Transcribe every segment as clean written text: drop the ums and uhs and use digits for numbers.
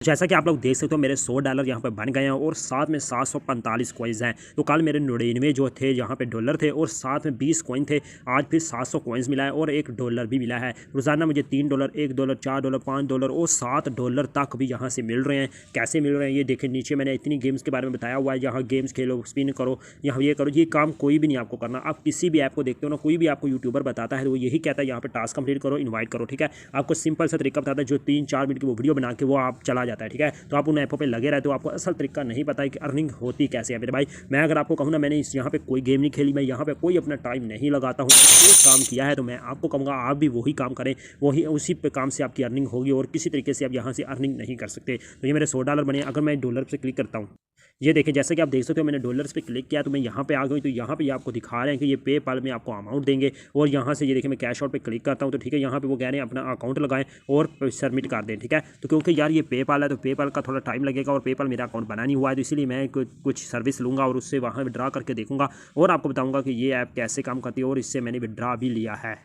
जैसा कि आप लोग देख सकते हो मेरे $100 यहाँ पे बन गए हैं और साथ में 745 कॉइन्स हैं। तो कल मेरे 99 जो थे यहाँ पे डॉलर थे और साथ में 20 कॉइन थे। आज फिर 700 कॉइन्स मिला है और $1 भी मिला है। रोज़ाना मुझे $3, $1, $4, $5 और $7 तक भी यहाँ से मिल रहे हैं। कैसे मिल रहे हैं ये देखें, नीचे मैंने इतनी गेम्स के बारे में बताया हुआ है। यहाँ गेम्स खेलो, स्पिन करो, यहाँ ये करो। ये काम कोई भी नहीं आपको करना। आप किसी भी ऐप को देखते हो ना, कोई भी आपको यूट्यूबर बताता है तो वो यही कहता है यहाँ पर टास्क कंप्लीट करो, इन्वाइट करो। ठीक है, आपको सिंपल सा तरीका बताता है जो 3-4 मिनट की वो वीडियो बना के वो आप चला जाता है। ठीक है, तो आप उन ऐपों पे लगे रहते हो, आपको असल तरीका नहीं पता है कि अर्निंग होती कैसे है। मेरे भाई मैं अगर आपको कहूँ ना, मैंने यहाँ पे कोई गेम नहीं खेली, मैं यहाँ पे कोई अपना टाइम नहीं लगाता हूँ, जो काम किया है तो मैं आपको कहूँगा आप भी वही काम करें, वही उसी पे काम से आपकी अर्निंग होगी और किसी तरीके से आप यहाँ से अर्निंग नहीं कर सकते। तो ये मेरे $100 बने। अगर मैं डॉलर पे क्लिक करता हूँ, ये देखिए जैसे कि आप देख सकते हो मैंने डॉलर्स पे क्लिक किया तो मैं यहाँ पे आ गई। तो यहाँ पे आपको दिखा रहे हैं कि ये पेपाल में आपको अमाउंट देंगे और यहाँ से ये देखिए मैं कैश आउट पे क्लिक करता हूँ तो ठीक है, यहाँ पे वो कह रहे हैं अपना अकाउंट लगाएं और सबमिट कर दें। ठीक है, तो क्योंकि यार ये पेपाल है तो पेपाल का थोड़ा टाइम लगेगा और पेपाल मेरा अकाउंट बना नहीं हुआ है, तो इसलिए मैं कुछ सर्विस लूँगा और उससे वहाँ विड्रा करके देखूँगा और आपको बताऊँगा कि ये ऐप कैसे काम करती है और इससे मैंने विड्रा भी लिया है।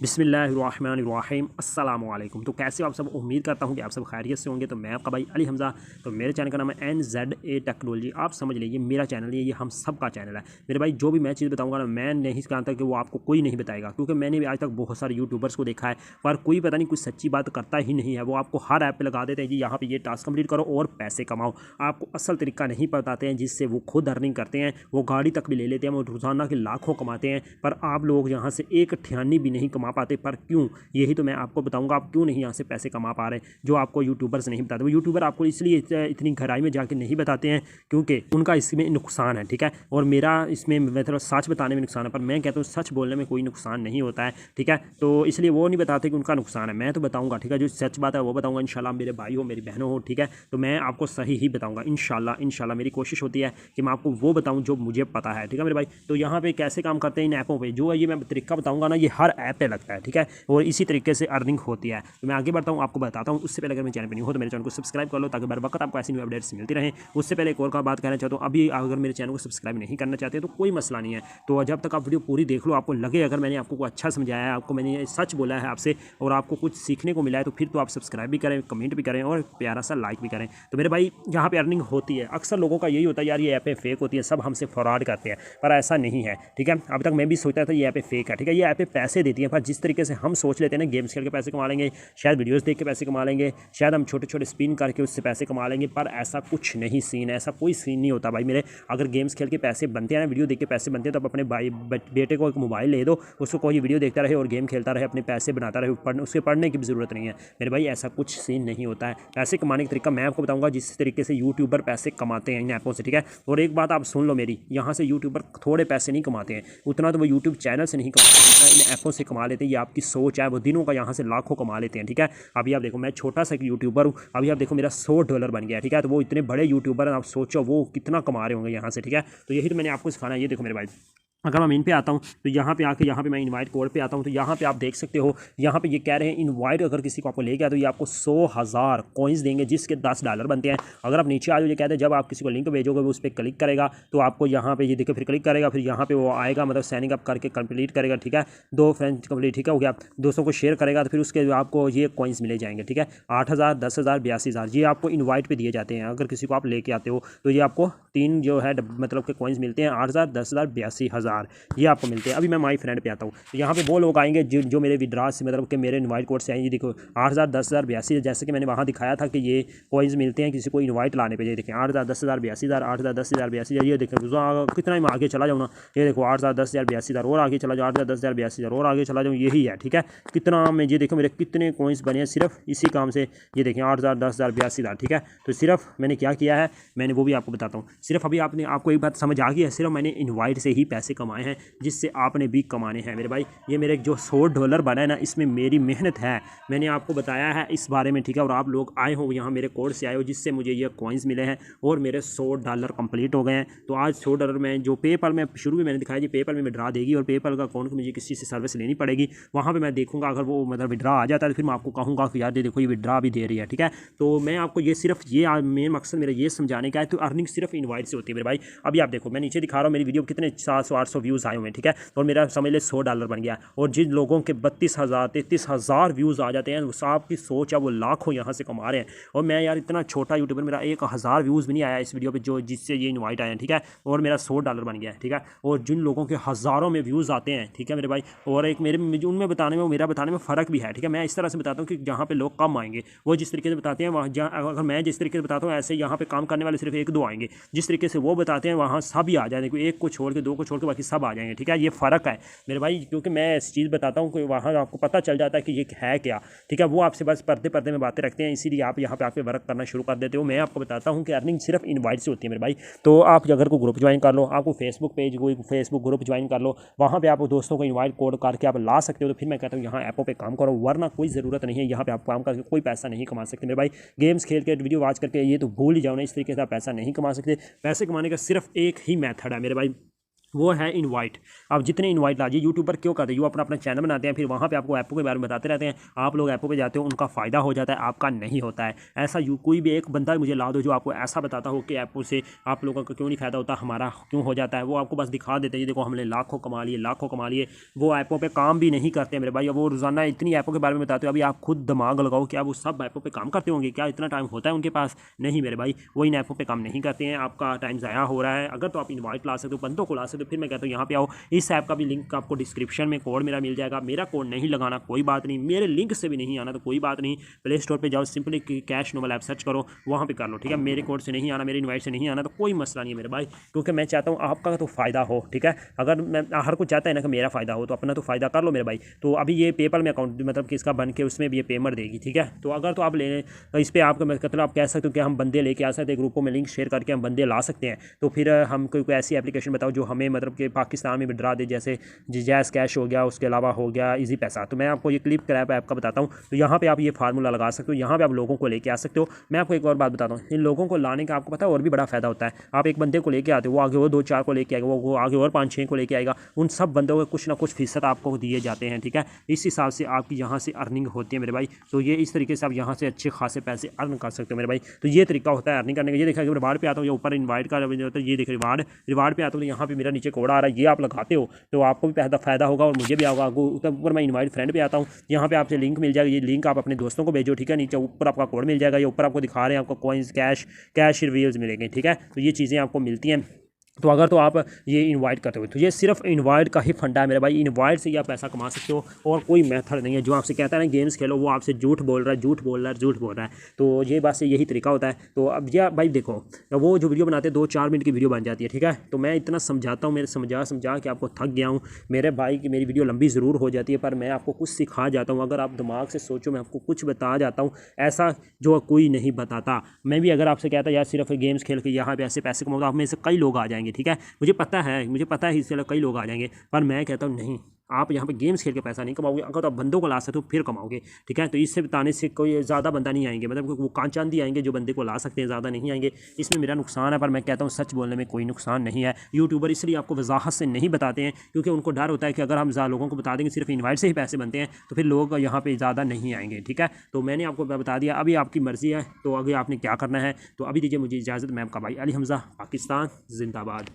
बिस्मिल्लाहिर्रहमानिर्रहीम, अस्सलाम वालेकुम। तो कैसे आप सब, उम्मीद करता हूँ कि आप सब खैरियत से होंगे। तो मैं आपका भाई अली हमज़ा, तो मेरे चैनल का नाम है NZA टेक्नोलॉजी। आप समझ लीजिए मेरा चैनल है, ये हम सब का चैनल है। मेरे भाई जो भी मैं चीज़ बताऊँगा ना, मैं नहीं जानता कि वो आपको कोई नहीं बताएगा, क्योंकि मैंने भी आज तक बहुत सारे यूट्यूबर्स को देखा है पर कोई पता नहीं कुछ सच्ची बात करता ही नहीं है। वो आपको हर ऐप पर लगा देते हैं जी यहाँ पर ये टास्क कंप्लीट करो और पैसे कमाओ। आपको असल तरीका नहीं बताते हैं जिससे वो खुद अर्निंग करते हैं। वो गाड़ी तक भी ले लेते हैं, वो रोज़ाना के लाखों कमाते हैं, पर आप लोग यहाँ से एक ठियानी भी नहीं कमा पाते। पर क्यों, यही तो मैं आपको बताऊंगा आप क्यों नहीं यहाँ से पैसे कमा पा रहे हैं, जो आपको यूट्यूबर्स नहीं बताते। वो यूट्यूबर आपको इसलिए इतनी गहराई में जाके नहीं बताते हैं क्योंकि उनका इसमें नुकसान है। ठीक है, और मेरा इसमें मतलब सच बताने में नुकसान है, पर मैं कहता हूँ सच बोलने में कोई नुकसान नहीं होता है। ठीक है, तो इसलिए वो नहीं बताते कि उनका नुकसान है, मैं तो बताऊँगा। ठीक है, जो सच बात है वो बताऊँगा इंशाल्लाह, मेरे भाई हो मेरी बहनों हो। ठीक है, तो मैं आपको सही ही बताऊँगा इंशाल्लाह। मेरी कोशिश होती है कि मैं आपको वो बताऊँ जो मुझे पता है। ठीक है मेरे भाई, तो यहाँ पे कैसे काम करते हैं इन ऐपों पर, जो ये मैं तरीका बताऊँगा ना, ये हर ऐप पर लगता है। ठीक है, और इसी तरीके से अर्निंग होती है। तो मैं आगे बढ़ता हूँ, आपको बताता हूँ। उससे पहले अगर मेरे चैनल पर नहीं हो तो मेरे चैनल को सब्सक्राइब कर लो ताकि बर वक्त आपको ऐसी न्यू अपडेट्स मिलती रहें। उससे पहले एक और का बात कहना चाहता हूँ, अभी अगर मेरे चैनल को सब्सक्राइब नहीं करना चाहते तो कोई मसला नहीं है। तो जब तक आप वीडियो पूरी देख लो, आपको लगे अगर मैंने आपको अच्छा समझाया है, आपको मैंने सच बोला है आपसे और आपको कुछ सीखने को मिला है, तो फिर तो आप सब्सक्राइब भी करें, कमेंट भी करें और प्यारा सा लाइक भी करें। तो मेरे भाई यहाँ पे अर्निंग होती है। अक्सर लोगों का यही होता है यार ये ऐपें फेक होती है, सब हमसे फ्रॉड करते हैं, पर ऐसा नहीं है। ठीक है, अभी तक मैं भी सोचता था ये ऐपें फेक है। ठीक है, ये ऐपें पैसे देती हैं, पर जिस तरीके से हम सोच लेते हैं ना गेम्स खेल के पैसे कमा लेंगे, शायद वीडियोस देख के पैसे कमा लेंगे, शायद हम छोटे छोटे स्पिन करके उससे पैसे कमा लेंगे, पर ऐसा कुछ नहीं सीन है, ऐसा कोई सीन नहीं होता भाई मेरे। अगर गेम्स खेल के पैसे बनते हैं ना, वीडियो देख के पैसे बनते हैं, तो आप अपने भाई बेटे को एक मोबाइल ले दो, उसको कोई वीडियो देखता रहे और गेम खेलता रहे, अपने पैसे बनाता रहे, उसके पढ़ने की भी ज़रूरत नहीं है मेरे भाई। ऐसा कुछ सीन नहीं होता है। पैसे कमाने का तरीका मैं आपको बताऊँगा जिस तरीके से यूट्यूबर पैसे कमाते हैं इन ऐपों से। ठीक है, और एक बात आप सुन लो मेरी, यहाँ से यूट्यूबर थोड़े पैसे नहीं कमाते हैं, उतना तो वो यूट्यूब चैनल से नहीं कमाते जितना इन ऐपों से कमा लेते हैं। ये आपकी सोच है, वो दिनों का यहाँ से लाखों कमा लेते हैं। ठीक है, अभी आप देखो मैं छोटा सा यूट्यूबर हूँ, अभी आप देखो मेरा $100 बन गया। ठीक है, तो वो इतने बड़े यूट्यूबर हैं, आप सोचो वो कितना कमा रहे होंगे यहाँ से। ठीक है, तो यही तो मैंने आपको सिखाना है। ये देखो मेरे भाई, अगर मैं इन पे आता हूँ तो यहाँ पे आके यहाँ पे मैं इनवाइट कोड पे आता हूँ, तो यहाँ पे आप देख सकते हो, यहाँ पे ये कह रहे हैं इनवाइट अगर किसी को आपको ले गया तो ये आपको 100,000 कॉइन्स देंगे जिसके $10 बनते हैं। अगर आप नीचे आ जाओ, ये कहते हैं जब आप किसी को लिंक भेजोगे वो उस पर क्लिक करेगा तो आपको यहाँ पे ये देखिए फिर क्लिक करेगा, फिर यहाँ पे वो आएगा, मतलब साइनिंग अप करके कंप्लीट करेगा। ठीक है, 2 फ्रेंड्स कंप्लीट, ठीक है हो गया, दोस्तों को शेयर करेगा तो फिर उसके आपको ये कॉइन्स मिले जाएंगे। ठीक है, 8,000, 10,000, 82,000 ये आपको इन्वाइट पर दिए जाते हैं। अगर किसी को आप लेके आते हो तो ये आपको 3 जो है मतलब के कॉइन्स मिलते हैं, 8,000, 10,000, 82,000 ये आपको मिलते हैं। अभी मैं माई फ्रेंड पे आता हूँ, तो यहाँ पे वो लोग आएंगे जो मेरे विड्रा से मतलब कि मेरे इनवाइट कोड से आएंगे। देखो 8,000, 10,000, 82, जैसे कि मैंने वहाँ दिखाया था कि ये कॉइन्स मिलते हैं किसी को इनवाइट लाने पे। ये देखें 8,000, 10,000, 82,000, 8,000, 10,000, 82,000। ये देखें कितना ही आगे चला जाऊँ ना, ये देखो 8,000, 10,000, 82,000 और आगे चला जाओ, 8,000, 10,000, 82,000 और आगे चला जाऊँ, यही है। ठीक है, कितना मैं ये देखो मेरे कितने कॉइन्स बने हैं सिर्फ इसी काम से। ये देखें 8,000, 10,000, 82,000। ठीक है, तो सिर्फ मैंने क्या किया है, मैंने वो भी आपको बताता हूँ। सिर्फ अभी आपको एक बात समझ आ गई है, सिर्फ मैंने इन्वाइट से ही पैसे कमाए हैं जिससे आपने भी कमाने हैं मेरे भाई। ये मेरे जो $100 बना है ना, इसमें मेरी मेहनत है, मैंने आपको बताया है इस बारे में। ठीक है, और आप लोग आए हो यहाँ मेरे कोड से आए हो जिससे मुझे ये कॉइन्स मिले हैं और मेरे $100 कंप्लीट हो गए हैं। तो आज $100 में जो पेपल में शुरू में मैंने दिखाया जी पेपल में विड्रा देगी और पेपल का अकाउंट मुझे किसी से सर्विस लेनी पड़ेगी, वहाँ पर मैं देखूँगा अगर वो मतलब विड्रा आ जाता है तो फिर मैं आपको कहूँगा कि यार देखो ये विड्रा भी दे रही है। ठीक है, तो मैं आपको ये सिर्फ ये मेन मकसद मेरा ये समझाने का है। तो अर्निंग सिर्फ इनवाइट से होती है मेरे भाई। अभी आप देखो, मैं नीचे दिखा रहा हूँ मेरी वीडियो कितने 700-800 व्यूज़ आए हुए हैं, ठीक है, और मेरा समझ ले $100 बन गया। और जिन लोगों के 32,000 33,000 व्यूज़ आ जाते हैं, साहब की सोच है वो लाखों यहाँ से कमा रहे हैं। और मैं यार इतना छोटा यूट्यूबर, मेरा 1000 व्यूज़ भी नहीं आया इस वीडियो पे जो जिससे ये इनवाइट आए हैं, ठीक है, और मेरा $100 बन गया है, ठीक है। और जिन लोगों के हज़ारों में व्यूज़ आते हैं, ठीक है मेरे भाई, और एक मेरे उनमें बताने में मेरा बताने में फ़र्क भी है, ठीक है। मैं इस तरह से बताता हूँ कि जहाँ पे लोग कम आएंगे वो जिस तरीके से बताते हैं, वहाँ जहाँ अगर मैं जिस तरीके से बताता हूँ ऐसे यहाँ पे काम करने वाले सिर्फ 1-2 आएंगे, जिस तरीके से वो बताते हैं वहाँ सब ही आ जाएंगे, एक को छोड़ के 2 को छोड़ के बाकी सब आ जाएंगे, ठीक है। ये फ़र्क है मेरे भाई, क्योंकि मैं ऐसी चीज़ बताता हूँ कि वहाँ आपको पता चल जाता है कि ये है क्या, ठीक है। वो आपसे बस पर्दे में बातें रखते हैं, इसीलिए आप यहाँ पे आके वर्क करना शुरू कर देते हो। मैं आपको बताता हूँ कि अर्निंग सिर्फ इनवाइट से होती है मेरे भाई। तो आप अगर कोई ग्रुप ज्वाइन कर लो, आपको फेसबुक पेज कोई फेसबुक ग्रुप ज्वाइन कर लो, वहाँ पे आप दोस्तों को इनवाइट कोड करके आप ला सकते हो। तो फिर मैं कहता हूँ यहाँ ऐपों पे काम करो, वरना कोई ज़रूरत नहीं है यहाँ पे आप काम करके कोई पैसा नहीं कमा सकते मेरे भाई। गेम्स खेल के वीडियो वॉच करके ये तो भूल ही जाओ ना, इस तरीके से आप पैसा नहीं कमा सकते। पैसे कमाने का सिर्फ एक ही मेथड है मेरे भाई, वो है इनवाइट। आप जितने इनवाइट लाजिए, यूट्यूबर क्यों करते हैं, वो अपना चैनल बनाते हैं, फिर वहाँ पे आपको ऐपों के बारे में बताते रहते हैं, आप लोग ऐपों पे जाते हो, उनका फ़ायदा हो जाता है, आपका नहीं होता है। ऐसा कोई भी एक बंदा मुझे ला दो जो आपको ऐसा बताता हो कि ऐपों से आप लोगों का क्यों नहीं फ़ायदा होता, हमारा क्यों हो जाता है। वो आपको बस दिखा देते हैं, देखो हमने लाखों कमा लिए, लाखों कमा लिए। वो ऐपों पर काम भी नहीं करते मेरे भाई। वो रोज़ाना इतनी ऐपों के बारे में बताते हो, अभी आप खुद दिमाग लगाओ कि आप वो सब ऐपों पर काम करते होंगे, क्या इतना टाइम होता है उनके पास? नहीं मेरे भाई, वो इन ऐपों पर काम नहीं करते हैं, आपका टाइम ज़ाया हो रहा है। अगर तो आप इनवाइट ला सकते हो, बंदों को ला सकते हो, फिर मैं कहता हूँ यहाँ पे इस ऐप का भी लिंक आपको डिस्क्रिप्शन में कोड मेरा मिल जाएगा। मेरा कोड नहीं लगाना कोई बात नहीं, मेरे लिंक से भी नहीं आना तो कोई बात नहीं, प्ले स्टोर पे जाओ, simply cash noble app search करो, वहाँ पे कर लो, ठीक है। मेरे कोड से नहीं आना, मेरे इनवाइट से नहीं आना तो कोई मसला नहीं है मेरे भाई, क्योंकि मैं चाहता हूँ आपका तो फ़ायदा हो, ठीक है। अगर मैं हर कोई चाहता है ना कि मेरा फ़ायदा हो, तो अपना तो फ़ायदा कर लो मेरे भाई। तो अभी ये पेपल में अकाउंट मतलब कि इसका बन के उसमें भी ये पेमेंट देगी, ठीक है। तो अगर तो आप लेने इस पर आपका मतलब आप कह सकते हो कि हम बंदे लेके आ सकते हैं, ग्रुपों में लिंक शेयर करके हम बंदे ला सकते हैं। तो फिर हम कोई ऐसी एप्लीकेशन बताओ जो हमें मतलब कि पाकिस्तान में विड्रा दे, जैसे जैज़ कैश हो गया, उसके अलावा हो गया इजी पैसा। तो मैं आपको ये क्लिप क्रैप ऐप का बताता हूँ। तो यहाँ पे आप ये फार्मूला लगा सकते हो, यहाँ पे आप लोगों को लेके आ सकते हो। मैं आपको एक और बात बताता हूँ, इन लोगों को लाने का आपको पता है और भी बड़ा फ़ायदा होता है। आप एक बंदे को लेके आते हो, वो आगे वो 2-4 को लेके आएगा, वो आगे और 5-6 को लेके आएगा, उन सब बंदों को कुछ ना कुछ फ़ीसद आपको दिए जाते हैं, ठीक है। इस हिसाब से आपकी यहाँ से अर्निंग होती है मेरे भाई। तो ये इस तरीके से आप यहाँ से अच्छे खासे पैसे अर्न कर सकते हो मेरे भाई। तो ये तरीका होता है अर्निंग करने का। ये देखा कि रिवार्ड पे आता हूँ, ये ऊपर इनवाइट का होता है, ये देखिए रिवार्ड पे आता हूँ, तो यहाँ पे मेरा नीचे कोड आ रहा है, ये आप लगाते हो तो आपको भी फ़ायदा होगा और मुझे भी होगा। ऊपर मैं इनवाइट फ्रेंड पे आता हूँ, यहाँ पे आपसे लिंक मिल जाएगा, ये लिंक आप अपने दोस्तों को भेजो, ठीक है। नीचे ऊपर आपका कोड मिल जाएगा, ये ऊपर आपको दिखा रहे हैं, आपको कॉइन्स कैश रिवील्स मिलेंगे, ठीक है। तो ये चीज़ें आपको मिलती हैं। तो अगर तो आप ये इनवाइट करते हो, तो ये सिर्फ इनवाइट का ही फंडा है मेरे भाई। इनवाइट से ही आप पैसा कमा सकते हो और कोई मेथड नहीं है। जो आपसे कहता है ना गेम्स खेलो, वो आपसे झूठ बोल रहा है। तो ये बात से यही तरीका होता है। तो अब यह भाई देखो, वो जो वीडियो बनाते हैं 2-4 मिनट की वीडियो बन जाती है, ठीक है। तो मैं इतना समझाता हूँ, मेरे समझा के आपको थक गया हूँ मेरे भाई कि मेरी वीडियो लंबी ज़रूर हो जाती है, पर मैं आपको कुछ सिखा जाता हूँ। अगर आप दिमाग से सोचो, मैं आपको कुछ बता जाता हूँ ऐसा जो कोई नहीं बताता। मैं भी अगर आपसे कहता यार सिर्फ गेम्स खेल के यहाँ पे ऐसे पैसे कमाओ, आप में से कई लोग आ जाएंगे, ठीक है। मुझे पता है इससे कई लोग आ जाएंगे, पर मैं कहता हूँ नहीं, आप यहाँ पे गेम्स खेल के पैसा नहीं कमाओगे। अगर तो आप बंदों को ला सकते हो फिर कमाओगे, ठीक है। तो इससे बताने से कोई ज़्यादा बंदा नहीं आएंगे, मतलब वो कांचांदी आएंगे जो बंदे को ला सकते हैं, ज़्यादा नहीं आएंगे। इसमें मेरा नुकसान है, पर मैं कहता हूँ सच बोलने में कोई नुकसान नहीं है। यूट्यूबर इसलिए आपको वजाहत से नहीं बताते हैं क्योंकि उनको डर होता है कि अगर हम लोगों को बता देंगे सिर्फ इन्वाइट से ही पैसे बनते हैं तो फिर लोग यहाँ पर ज़्यादा नहीं आएंगे, ठीक है। तो मैंने आपको बता दिया, अभी आपकी मर्ज़ी है, तो आगे आपने क्या करना है। तो अभी दीजिए मुझे इजाज़त, मैं आपका भाई अली हमज़ा, पाकिस्तान जिंदाबाद।